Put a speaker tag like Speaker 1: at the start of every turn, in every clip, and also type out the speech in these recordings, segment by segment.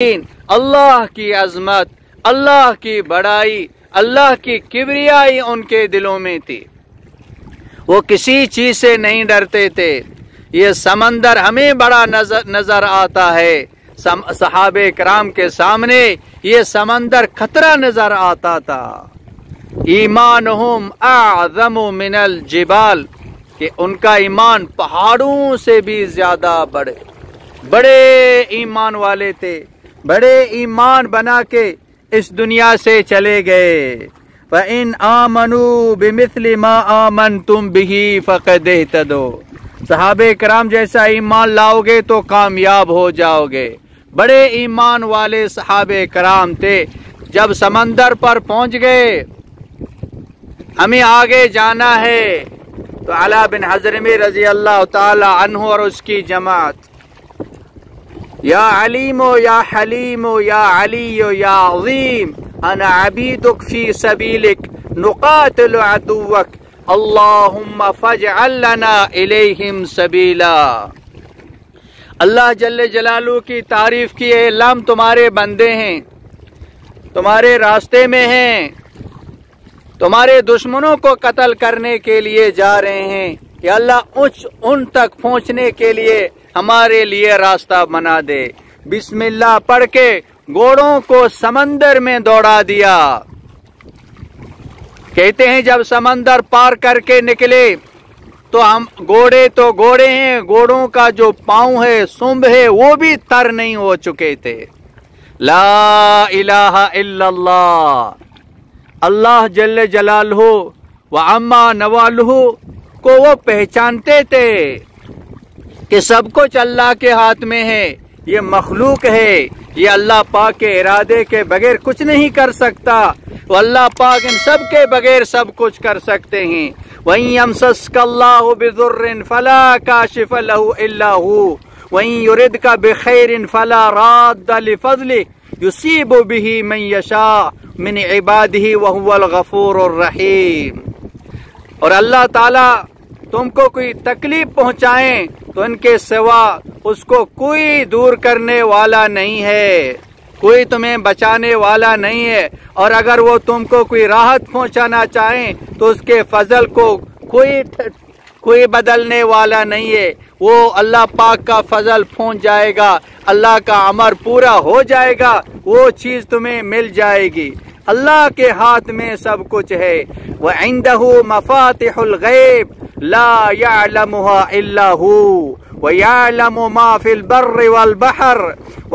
Speaker 1: اللہ کی عظمت، اللہ کی بڑائی، اللہ کی کبریائی ان کے دلوں میں تھی۔ وہ کسی چیز سے نہیں ڈرتے تھے۔ یہ سمندر ہمیں بڑا نظر آتا ہے، صحابہ کرام کے سامنے یہ سمندر خطرہ نظر آتا تھا۔ ایمانہم اعظم من الجبال، کہ ان کا ایمان پہاڑوں سے بھی زیادہ بڑے ایمان والے تھے، بڑے ایمان بنا کے اس دنیا سے چلے گئے۔ فَإِنْ آمَنُوا بِمِثْلِ مَا آمَنْتُمْ بِهِ فَقَدْ اهْتَدَوْا، صحابہ کرام جیسا ایمان لاؤ گے تو کامیاب ہو جاؤ گے۔ بڑے ایمان والے صحابہ کرام تھے۔ جب سمندر پر پہنچ گئے، ہمیں آگے جانا ہے، تو علا بن حضرمی رضی اللہ تعالی عنہ اور اس کی جماعت، یا علیم یا حلیم یا علی یا عظیم انا عبیدک فی سبیلک نقاتل عدوک اللہم فاجعل لنا الیہم سبیلا۔ اللہ جل جلالہ کی تعریف کی، اے اللہ ہم تمہارے بندے ہیں، تمہارے راستے میں ہیں، تمہارے دشمنوں کو قتل کرنے کے لیے جا رہے ہیں، یا اللہ ان تک پہنچنے کے لیے ہمارے لیے راستہ بنا دے۔ بسم اللہ پڑھ کے گھوڑوں کو سمندر میں دوڑا دیا۔ کہتے ہیں جب سمندر پار کر کے نکلے تو ہم گھوڑے ہیں، گھوڑوں کا جو پاؤں ہے، سنب ہے، وہ بھی تر نہیں ہو چکے تھے۔ لا الہ الا اللہ، اللہ جل جلالہ و عما نوالہ کو وہ پہچانتے تھے کہ سب کچھ اللہ کے ہاتھ میں ہے، یہ مخلوق ہے، یہ اللہ پاک کے ارادے کے بغیر کچھ نہیں کر سکتا، وہ اللہ پاک ان سب کے بغیر سب کچھ کر سکتے ہیں۔ وَإِن يَمْسَسْكَ اللَّهُ بِضُرٍّ فَلَا كَاشِفَ لَهُ إِلَّا هُوَ وَإِن يُرِدْكَ بِخَيْرٍ فَلَا رَادَّ لِفَضْلِهِ يُصِيبُ بِهِ مَن يَشَاءُ مِنْ عِبَادِهِ وَهُوَ الْغَفُورُ الرَّحِيمُ۔ اور اللہ تعالیٰ تم کو کوئی تکلیف پہنچائیں تو ان کے سوا اس کو کوئی دور کرنے والا نہیں ہے، کوئی تمہیں بچانے والا نہیں ہے، اور اگر وہ تم کو کوئی راحت پہنچانا چاہیں تو اس کے فضل کو کوئی بدلنے والا نہیں ہے۔ وہ اللہ پاک کا فضل پہنچ جائے گا، اللہ کا امر پورا ہو جائے گا، وہ چیز تمہیں مل جائے گی۔ اللہ کے ہاتھ میں سب کچھ ہے۔ وَعِندَهُ مَفَاتِحُ الْغَيْبِ لَا يَعْلَمُهَا إِلَّا هُوَ وَيَعْلَمُ مَا فِي الْبَرِّ وَالْبَحْرِ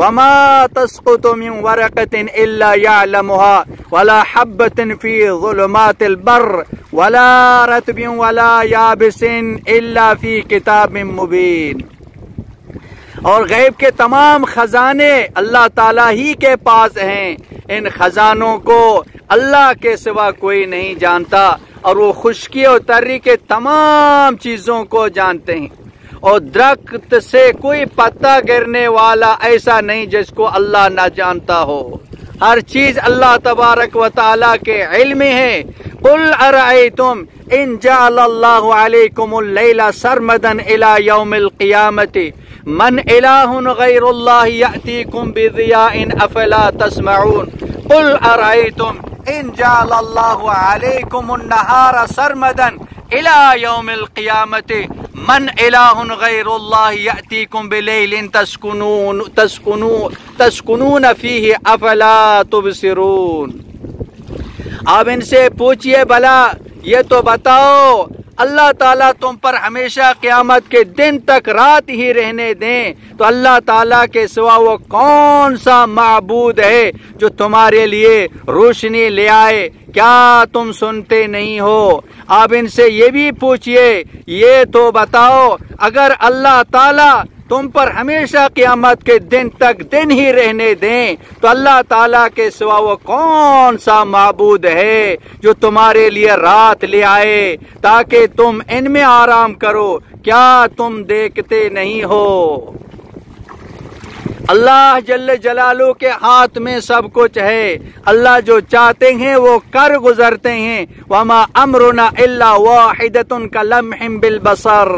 Speaker 1: وَمَا تَسْقُطُ مِنْ وَرَقَةٍ إِلَّا يَعْلَمُهَا وَلَا حَبَّةٍ فِي ظُلُمَاتِ الْبَرِّ وَلَا رَطْبٍ وَلَا يَابِسٍ إِلَّا فِي كِتَابٍ مُبِينٍ۔ اور غیب کے تمام خزانے اللہ تعالیٰ ہی کے پاس ہیں، ان خزانوں کو اللہ کے سوا کوئی نہیں جانتا، اور وہ خشکی اور تری کے تمام چیزوں کو جانتے ہیں۔ اور درخت سے کوئی پتا گرنے والا ایسا نہیں جس کو اللہ نہ جانتا ہو، ہر چیز اللہ تبارک و تعالیٰ کے علم میں ہے۔ قل ارأیتم ان جعل اللہ علیکم اللیل سرمدا الی یوم القیامت من الہ غیر اللہ یأتیکم بضیاء افلا تسمعون۔ قل ارأیتم ان جعل اللہ علیکم النہار سرمدا الی یوم القیامت من الہ غیر اللہ یأتیکم بلیل تسکنون فیہ افلا تبصرون۔ آپ ان سے پوچھئے بھلا یہ تو بتاؤ اللہ تعالیٰ تم پر ہمیشہ قیامت کے دن تک رات ہی رہنے دیں تو اللہ تعالیٰ کے سوا وہ کون سا معبود ہے جو تمہارے لیے روشنی لے آئے؟ کیا تم سنتے نہیں ہو؟ آپ ان سے یہ بھی پوچھئے، یہ تو بتاؤ اگر اللہ تعالیٰ تم پر ہمیشہ قیامت کے دن تک دن ہی رہنے دیں تو اللہ تعالیٰ کے سوا وہ کون سا معبود ہے جو تمہارے لیے رات لے آئے تاکہ تم ان میں آرام کرو؟ کیا تم دیکھتے نہیں ہو؟ اللہ جل جلالہ کے ہاتھ میں سب کچھ ہے، اللہ جو چاہتے ہیں وہ کر گزرتے ہیں۔ وما امرنا الا واحدۃ کلمح بالبصر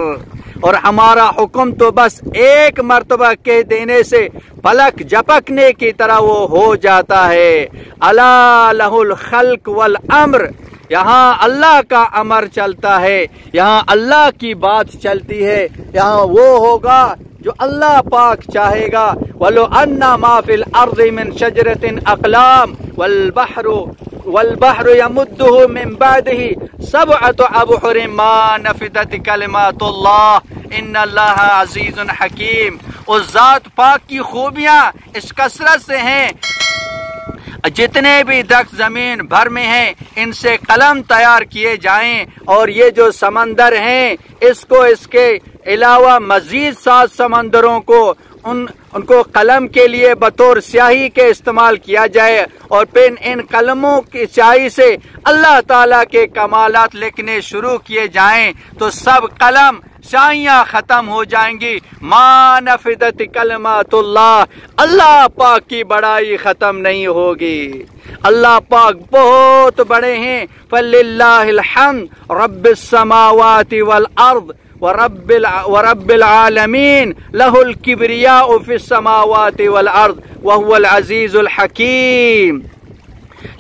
Speaker 1: اور ہمارا حکم تو بس ایک مرتبہ کہہ دینے سے پلک جھپکنے کی طرح وہ ہو جاتا ہے۔ الا لہ الخلق والامر، یہاں اللہ کا امر چلتا ہے، یہاں اللہ کی بات چلتی ہے، یہاں وہ ہوگا جو اللہ پاک چاہے گا۔ وَلَوْ أَنَّ مَا فِي الْأَرْضِ مِنْ شَجَرَةٍ أَقْلَامٍ وَالْبَحْرُ يَمُدُّهُ مِنْ بَعْدِهِ سَبْعَةُ أَبْحُرٍ مَا نَفِدَتْ كَلِمَاتُ اللَّهِ إِنَّ اللَّهَ عَزِيزٌ حَكِيمٌ۔ اس ذات پاک کی خوبیاں اس کثرت سے ہیں، جتنے بھی درخت زمین بھر میں ہیں ان سے قلم تیار کیے جائیں، اور یہ جو سمندر ہیں اس کو اس کے علاوہ مزید 7 سمندروں کو ان کو قلم کے لیے بطور سیاہی کے استعمال کیا جائے، اور پھر ان قلموں کی سیاہی سے اللہ تعالیٰ کے کمالات لکھنے شروع کیے جائیں تو سب قلم سیاہیاں ختم ہو جائیں گی۔ ما نفدت کلمات اللہ، اللہ پاک کی بڑائی ختم نہیں ہوگی۔ اللہ پاک بہت بڑے ہیں۔ فللہ الحمد رب السماوات والارض ورب العالمین لہ الکبریاء فی السماوات والارض وہو العزیز الحکیم۔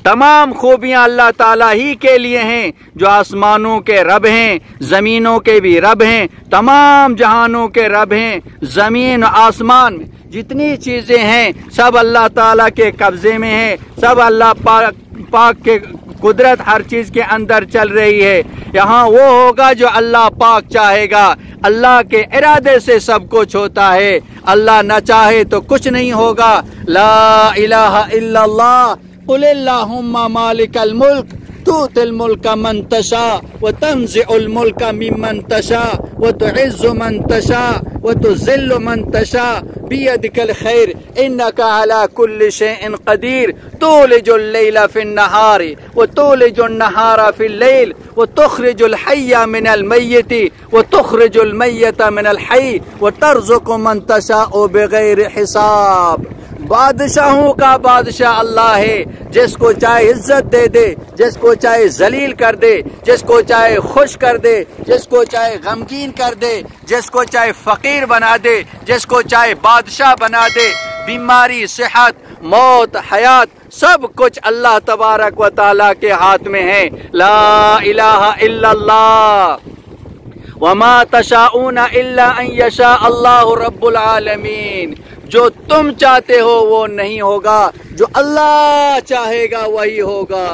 Speaker 1: تمام خوبیاں اللہ تعالیٰ ہی کے لیے ہیں، جو آسمانوں کے رب ہیں، زمینوں کے بھی رب ہیں، تمام جہانوں کے رب ہیں۔ زمین و آسمان میں جتنی چیزیں ہیں سب اللہ تعالیٰ کے قبضے میں ہیں، سب اللہ پاک کے قدرت ہر چیز کے اندر چل رہی ہے۔ یہاں وہ ہوگا جو اللہ پاک چاہے گا، اللہ کے ارادے سے سب کچھ ہوتا ہے، اللہ نہ چاہے تو کچھ نہیں ہوگا۔ لا الہ الا اللہ، قل اللہم مالک الملک تؤتی الملک من تشاء وتنزع الملک ممن تشاء وتعز من تشاء وتذل من تشاء بیدک الخیر انک علی کل شیء قدیر تولج اللیل فی النہار وتولج النہار فی اللیل وتخرج الحی من المیت وتخرج المیت من الحی وترزق من تشاء بغیر حساب۔ بادشاہوں کا بادشاہ اللہ ہے، جس کو چاہے عزت دے دے، جس کو چاہے ذلیل کر دے، جس کو چاہے خوش کر دے، جس کو چاہے غمگین کر دے، جس کو چاہے فقیر بنا دے، جس کو چاہے بادشاہ بنا دے۔ بیماری، صحت، موت، حیات، سب کچھ اللہ تبارک و تعالیٰ کے ہاتھ میں ہے۔ لا الہ الا اللہ وما تشاءون الا ان یشاء اللہ رب العالمین۔ جو تم چاہتے ہو وہ نہیں ہوگا، جو اللہ چاہے گا وہی ہوگا۔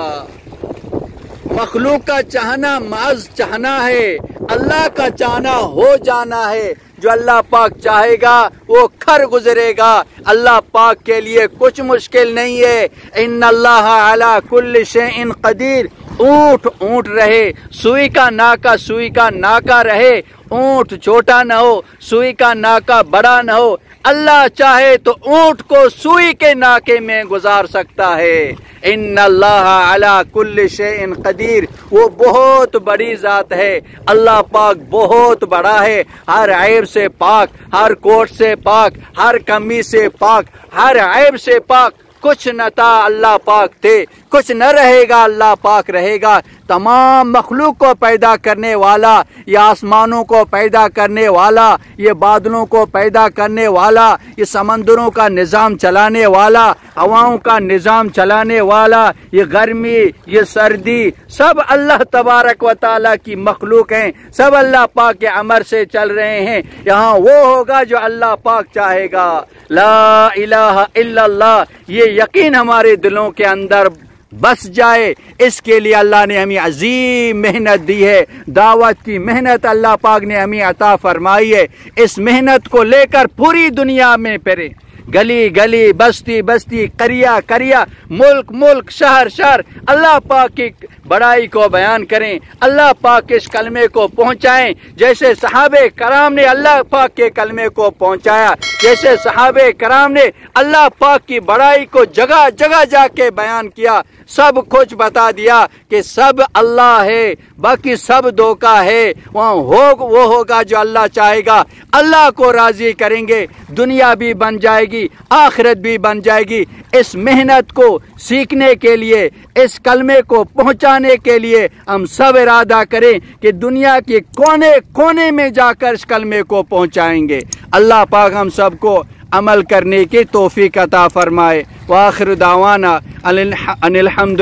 Speaker 1: مخلوق کا چاہنا محض چاہنا ہے، اللہ کا چاہنا ہو جانا ہے۔ جو اللہ پاک چاہے گا وہ کر گزرے گا۔ اللہ پاک کے لیے کچھ مشکل نہیں ہے۔ ان اللہ علی کل شیء قدیر۔ اونٹ رہے، سوئی کا ناکا سوئی کا ناکا رہے، اونٹ چھوٹا نہ ہو، سوئی کا ناکا بڑا نہ ہو، اللہ چاہے تو اونٹ کو سوئی کے ناکے میں گزار سکتا ہے۔ ان اللہ علی کل شیء قدیر، وہ بہت بڑی ذات ہے۔ اللہ پاک بہت بڑا ہے، ہر عیب سے پاک، ہر کوٹ سے پاک، ہر کمی سے پاک، ہر عیب سے پاک۔ کچھ نہ تھا اللہ پاک تھے، کچھ نہ رہے گا اللہ پاک رہے گا۔ تمام مخلوق کو پیدا کرنے والا، یہ آسمانوں کو پیدا کرنے والا، یہ بادلوں کو پیدا کرنے والا، یہ سمندروں کا نظام چلانے والا، ہواؤں کا نظام چلانے والا، یہ گرمی، یہ سردی، سب اللہ تبارک و تعالیٰ کی مخلوق ہیں، سب اللہ پاک کے امر سے چل رہے ہیں۔ یہاں وہ ہوگا جو اللہ پاک چاہے گا۔ لا الہ الا اللہ، یہ یقین ہمارے دلوں کے اندر بس جائے، اس کے لیے اللہ نے ہمیں عظیم محنت دی ہے۔ دعوت کی محنت اللہ پاک نے ہمیں عطا فرمائی ہے۔ اس محنت کو لے کر پوری دنیا میں پھریں، گلی گلی، بستی بستی، قریہ قریہ، ملک ملک، شہر شہر، اللہ پاک کی بڑائی کو بیان کریں، اللہ پاک کے اس کلمے کو پہنچائیں، جیسے صحابہ کرام نے اللہ پاک کے کلمے کو پہنچایا، جیسے صحابہ کرام نے اللہ پاک کی بڑائی کو جگہ جگہ جا کے بیان کیا، سب کچھ بتا دیا کہ سب اللہ ہے، باقی سب دھوکہ ہے۔ وہاں وہ ہوگا جو اللہ چاہے گا، اللہ کو راضی کریں گے، دنیا بھی بن جائے گی، گی، آخرت بھی بن جائے گی۔ اس محنت کو سیکھنے کے لیے، اس کلمے کو پہنچانے کے لیے ہم سب ارادہ کریں کہ دنیا کے کونے کونے میں جا کر اس کلمے کو پہنچائیں گے۔ اللہ پاک ہم سب کو عمل کرنے کی توفیق عطا فرمائے۔ وآخر دعوانا ان الحمد